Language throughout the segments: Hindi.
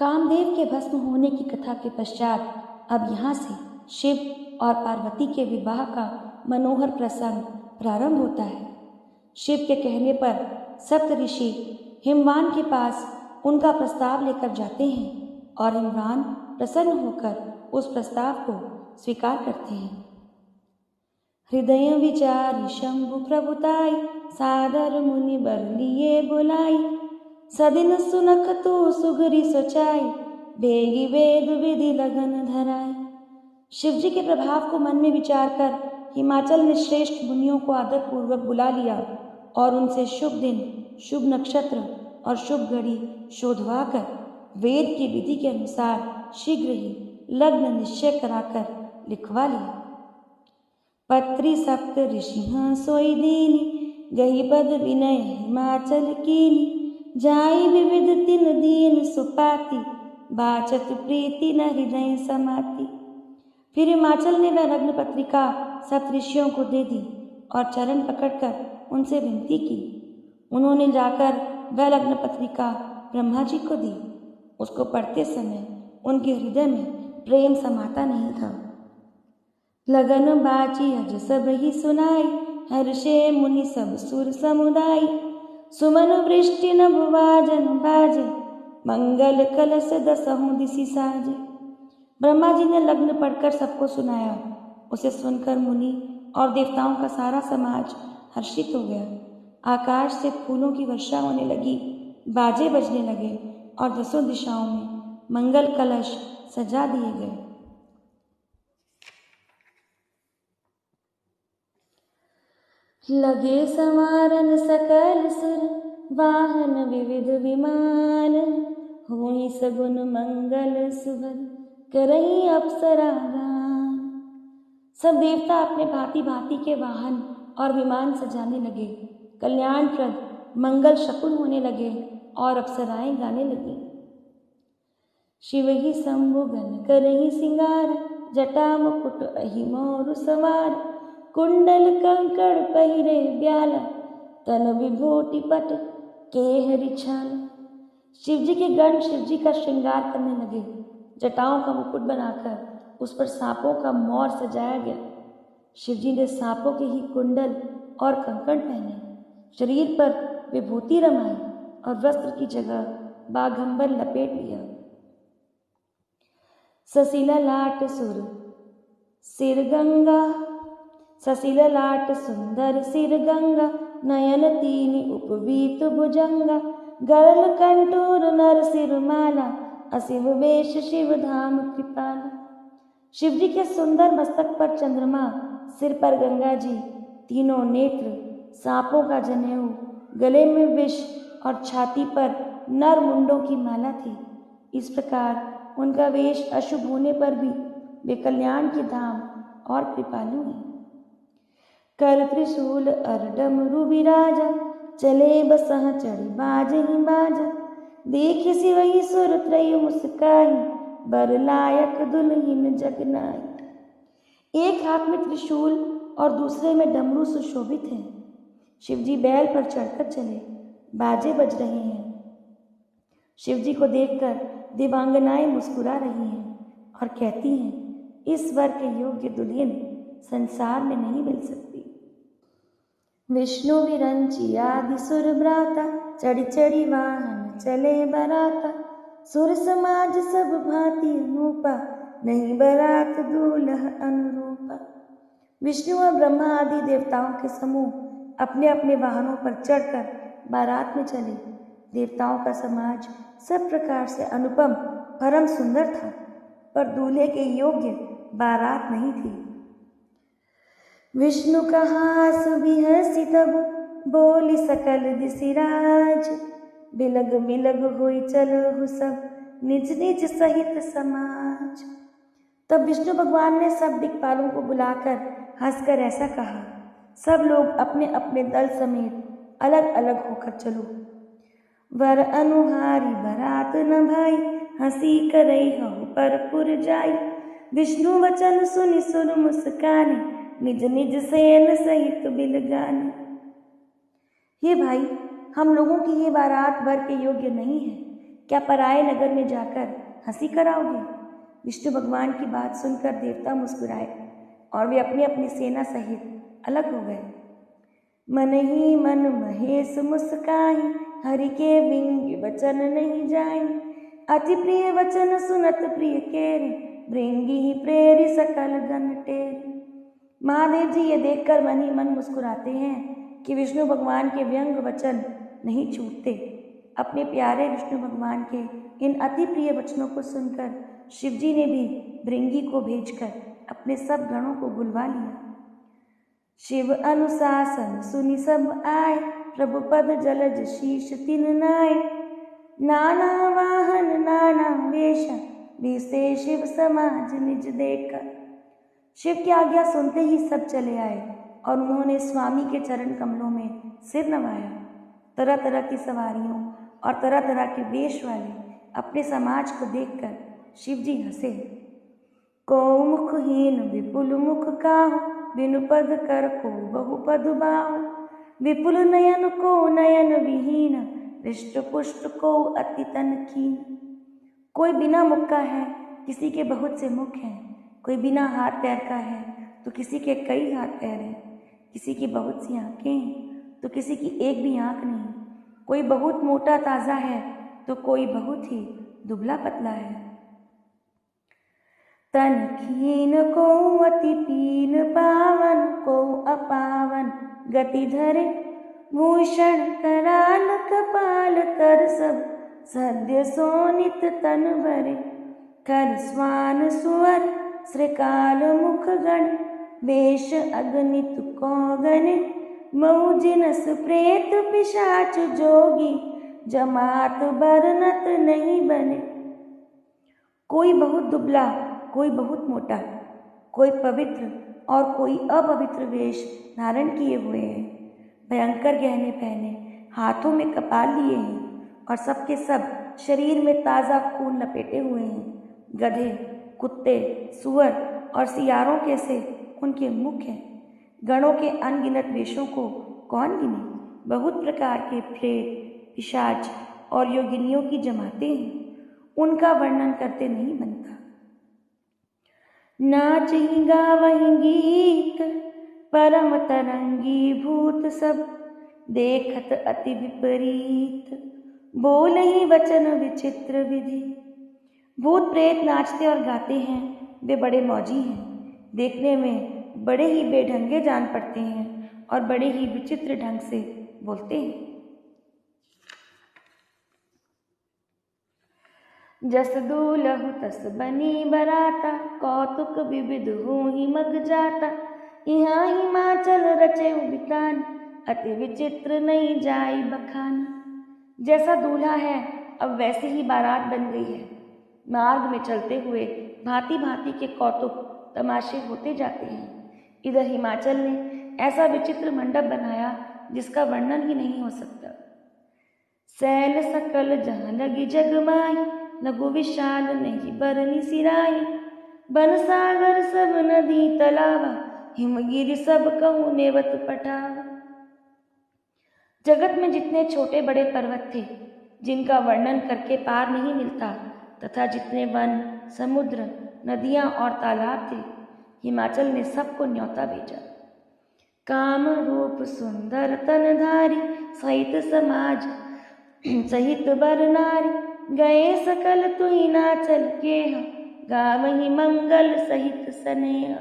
कामदेव के भस्म होने की कथा के पश्चात अब यहाँ से शिव और पार्वती के विवाह का मनोहर प्रसंग प्रारंभ होता है। शिव के कहने पर सप्त ऋषि हिमवान के पास उनका प्रस्ताव लेकर जाते हैं और हिमवान प्रसन्न होकर उस प्रस्ताव को स्वीकार करते हैं। हृदय विचारी शंभु प्रभुताई, सादर मुनि बर लिए बुलाई, सदिन सुनख तू सुगरी सोचाई, बेगी वेद विधि लगन धराई। शिव जी के प्रभाव को मन में विचार कर हिमाचल ने श्रेष्ठ मुनियों को आदर पूर्वक बुला लिया और उनसे शुभ दिन, शुभ नक्षत्र और शुभ घड़ी शोधवा कर वेद की विधि के अनुसार शीघ्र ही लग्न निश्चय कराकर लिखवा लिया। पत्री सप्त ऋषि सोई दीनी, गही पद विनय हिमाचल कीनी, जाई विविध तिन दीन सुपाति, बाचत प्रीति न हृदय समाति। फिर हिमाचल ने वह लग्न पत्रिका सप्त ऋषियों को दे दी और चरण पकड़कर उनसे विनती की। उन्होंने जाकर वह लग्न पत्रिका ब्रह्मा जी को दी। उसको पढ़ते समय उनके हृदय में प्रेम समाता नहीं था। लगन बाची अज सब ही सुनाई, हर्षे मुनि सब सुर समुदाय, सुमन वृष्टि न भुवाजन बाजे, मंगल कलश दसहु दिशि साजे। ब्रह्मा जी ने लग्न पढ़कर सबको सुनाया। उसे सुनकर मुनि और देवताओं का सारा समाज हर्षित हो गया। आकाश से फूलों की वर्षा होने लगी, बाजे बजने लगे और दसों दिशाओं में मंगल कलश सजा दिए गए। लगे समारन सकल सुर, वाहन विविध विमान, हुई सगुन मंगल सुभग, करही अप्सरा गान। सब देवता अपने भांति भांति के वाहन और विमान सजाने लगे। कल्याणप्रद मंगल शकुन होने लगे और अप्सराएं गाने लगी। शिव ही शंभु गण करही सिंगार, जटा मुकुट अहि मोरु सवार, कुंडल कंकड़ पहिरे ब्याला, तन विभूति पट केहरि छाला। शिव जी के गण शिव जी का श्रृंगार करने लगे। जटाओं का मुकुट बनाकर उस पर सांपों का मोर सजाया गया। शिव जी ने सांपों के ही कुंडल और कंकण पहने, शरीर पर विभूति रमाई और वस्त्र की जगह बाघंबर लपेट लिया। ससीला लाट सुर सिर गंगा, ससीला लाट सुंदर सिर गंगा, नयन तीन उपवीत भुजंगा, गरल कंटूर नर सिर माला, असिव वेश शिव धाम कृपाला। शिव जी के सुंदर मस्तक पर चंद्रमा, सिर पर गंगा जी, तीनों नेत्र, सांपों का जनेऊ, गले में विष और छाती पर नर मुंडों की माला थी। इस प्रकार उनका वेश अशुभ होने पर भी वे कल्याण की धाम और कृपालु हैं। कर त्रिशूल अर डमरू विराजा, चले बसह चढ़ी बाज ही बाजा, देखि सिवहि सुर त्रय मुस्काई, बर लायक दुल्हिन जगनाई। एक हाथ में त्रिशूल और दूसरे में डमरू सुशोभित हैं। शिवजी बैल पर चढ़कर चले, बाजे बज रहे हैं। शिवजी को देखकर दिव्यांगनाएं मुस्कुरा रही हैं और कहती हैं, इस वर के योग्य दुल्हन संसार में नहीं मिल सकती। विष्णु विरंची आदि सुर भ्राता, चढ़ी चढ़ी वाहन चले बराता, सुर समाज सब भांति अनूपा, नहीं बरात दूल्ह अनुरूपा। विष्णु और ब्रह्मा आदि देवताओं के समूह अपने अपने वाहनों पर चढ़कर बारात में चले। देवताओं का समाज सब प्रकार से अनुपम परम सुंदर था, पर दूल्हे के योग्य बारात नहीं थी। विष्णु का हास बिहसी तब, बोली सकल दिसिराज, बिलग बिलग होई चलहु सब, निज निज सहित समाज। तब विष्णु भगवान ने सब दिक्पालों को बुलाकर हंसकर ऐसा कहा, सब लोग अपने अपने दल समेत अलग अलग होकर चलो। वर अनुहारी बरात न भाई, हंसी करई हहु परपुर जाई, विष्णु वचन सुनि सुर मुस्काने, निज निज शयन सहित बिलगाने। हे भाई, हम लोगों की ये बारात वर के योग्य नहीं है। क्या पराये नगर में जाकर हंसी कराओगे? विष्णु भगवान की बात सुनकर देवता मुस्कुराए और वे अपनी अपनी सेना सहित अलग हो गए। मन ही मन महेश मुस्काई, हरि के बिंग वचन नहीं जाई। अति प्रिय वचन सुनत प्रिय केरे, भृंगी ही प्रेरी सकल गण टेरी। महादेव जी ये देखकर मन ही मन मुस्कुराते हैं कि विष्णु भगवान के व्यंग वचन नहीं छूटते। अपने प्यारे विष्णु भगवान के इन अति प्रिय वचनों को सुनकर शिवजी ने भी भृंगी को भेजकर अपने सब गणों को बुलवा लिया। शिव अनुशासन सुनि सब आए, प्रभु पद जलज शीश तिन नाय। नाना वाहन नाना वेश, विसे शिव समाज निज देखा। शिव की आज्ञा सुनते ही सब चले आए और उन्होंने स्वामी के चरण कमलों में सिर नवाया। तरह तरह की सवारियों और तरह तरह के वेश वाले अपने समाज को देखकर शिवजी हंसे। को मुखहीन विपुल मुख काहू, बिनु पद कर को बहु पद बाहु। विपुल नयन को नयन विहीन, हृष्ट पुष्ट को अति तन कीन। कोई बिना मुख का है, किसी के बहुत से मुख हैं। कोई बिना हाथ पैर का है तो किसी के कई हाथ पैर हैं। किसी की बहुत सी आंखें हैं तो किसी की एक भी आंख नहीं। कोई बहुत मोटा ताज़ा है तो कोई बहुत ही दुबला पतला है। तन खीन को अति पीन, पावन को अपावन गति धरे। भूषण कराल कपाल कर सब, सद्य सोनित तन भरे। कर स्वान सुअर श्रीकाल मुख गण, वेश अगणित को गणे। मऊ जिनस प्रेत पिशाच जोगी, जमात बरनत नहीं बने। कोई बहुत दुबला, कोई बहुत मोटा, कोई पवित्र और कोई अपवित्र वेश धारण किए हुए हैं। भयंकर गहने पहने, हाथों में कपाल लिए हैं और सबके सब शरीर में ताज़ा खून लपेटे हुए हैं। गधे, कुत्ते, सुअर और सियारों के से उनके मुख हैं। गणों के अनगिनत वेशों को कौन गिने? बहुत प्रकार के प्रेत, पिशाच और योगिनियों की जमातें हैं। उनका वर्णन करते नहीं बनता। नाच ही गावहीं गीत, परम तरंगी भूत सब। देखत अति विपरीत, बोल ही वचन विचित्र विधि। भूत प्रेत नाचते और गाते हैं, वे बड़े मौजी हैं। देखने में बड़े ही बेढंगे जान पड़ते हैं और बड़े ही विचित्र ढंग से बोलते हैं। जस दूलहु तस बनी बराता, कौतुक विविध हो ही मग जाता। यहाँ हिमाचल रचे बितान, अति विचित्र नहीं जाई बखान। जैसा दूल्हा है अब वैसे ही बारात बन गई है। मार्ग में चलते हुए भांति भांति के कौतुक तमाशे होते जाते हैं। इधर हिमाचल ने ऐसा विचित्र मंडप बनाया जिसका वर्णन ही नहीं हो सकता। सैल सकल जहाँ लगी जगमाई, लघु विशाल नहीं बरनी सिराई। बन सागर सब नदी तलावा, हिमगिरी सब कहूँ नेवत पटावा। जगत में जितने छोटे बड़े पर्वत थे जिनका वर्णन करके पार नहीं मिलता, तथा जितने वन, समुद्र, नदियाँ और तालाब थे, हिमाचल ने सबको न्योता भेजा। काम रूप सुंदर तनधारी, सहित समाज सहित बर नारी। गए सकल तुही नाचल केह, गावहीं मंगल सहित स्नेह।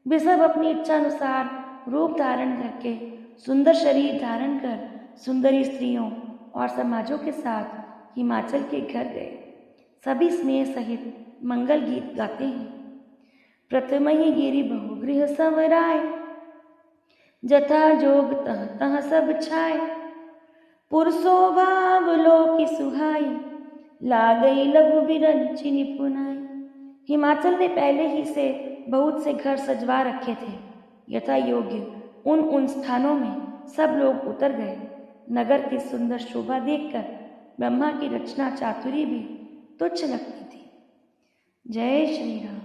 वे सब अपनी इच्छा अनुसार रूप धारण करके, सुंदर शरीर धारण कर, सुंदरी स्त्रियों और समाजों के साथ हिमाचल के घर गए। सभी स्नेह सहित मंगल गीत गाते हैं। प्रथम ही गिरी बहुगृह संवराय, जथा जोग तह तह सब छाए। पुरशोभाव लोकी सुहाई, लागई लघु विरंचि निपुनाई। हिमाचल ने पहले ही से बहुत से घर सजवा रखे थे। यथा योग्य उन स्थानों में सब लोग उतर गए। नगर की सुंदर शोभा देखकर ब्रह्मा की रचना चातुरी भी तुच्छ लगती थी। जय श्री राम।